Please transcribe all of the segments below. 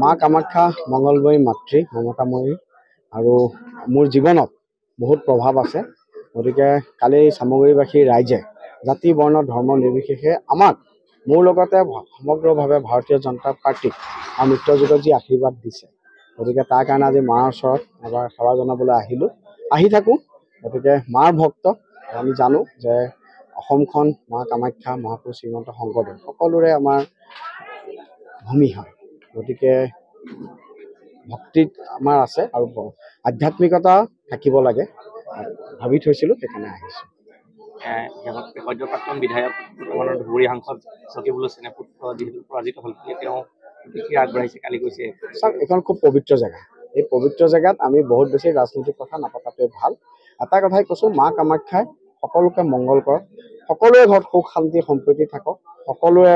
মা কামাখ্যা মঙ্গলময়ী মাতৃ মমতাময়ী আৰু মোৰ জীৱনত বহুত প্ৰভাৱ আছে গতিকে কালি চামগুৰিবাসী ৰাইজে জাতি বৰ্ণ ধৰ্ম নিৰ্বিশেষে আমাক মোৰ লগতে সমগ্ৰভাৱে ভাৰতীয় জনতা পাৰ্টিক আৰু মৃত্যুযোগত যি আশীৰ্বাদ দিছে গতিকে তাৰ কাৰণে আজি মাৰ ওচৰত এবাৰ সেৱা জনাবলৈ আহি থাকোঁ গতিকে মাৰ ভক্ত আমি জানো যে অসমখন মা কামাখ্যা মহাপুৰুষ শ্ৰীমন্ত শংকৰদেৱ সকলোৰে আমাৰ ভূমি হয় গতিকে ভক্তিত আমাৰ আছে আৰু আধ্যাত্মিকতা থাকিব লাগে ভাবি থৈছিলোঁ সেইকাৰণে আহিছোঁ সদ্য প্ৰাক্তন বিধায়ক বৰ্তমানৰ ধুবুৰী সাংসদ চকীবুল হুছেইনে পুত্ৰ যিহেতু পৰাজিত হ'ল তেওঁ প্ৰতিক্ৰিয়া আগবঢ়াইছে কালি কৈছে চাওক এইখন খুব পবিত্ৰ জেগা এই পবিত্ৰ জেগাত আমি বহুত বেছি ৰাজনৈতিক কথা নাপাতাটোৱে ভাল এটা কথাই কৈছোঁ মা কামাখ্যাই সকলোকে মংগল কৰক সকলোৰে ঘৰত সুখ শান্তি সম্প্ৰীতি থাকক সকলোৰে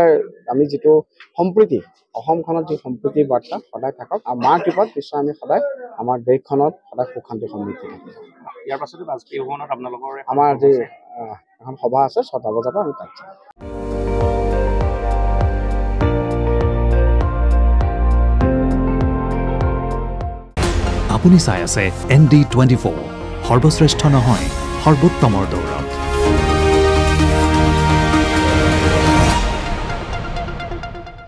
আমি যিটো সম্প্ৰীতি অসমখনত যি সম্প্ৰীতিৰ বাৰ্তা সদায় থাকক আৰু মাৰ কৃপাত নিশ্চয় আমি সদায় আমাৰ দেশখনত সদায় সুখ শান্তি সমৃদ্ধি থাকিব ইয়াৰ পাছতে বাজপেয়ী ভৱনত আপোনালোকৰ আমাৰ আজি এখন সভা আছে 6টা বজাৰ পৰা আমি তাত যাম আপুনি চাই আছে ND24 সৰ্বশ্ৰেষ্ঠ নহয় সৰ্বোত্তমৰ দৌৰ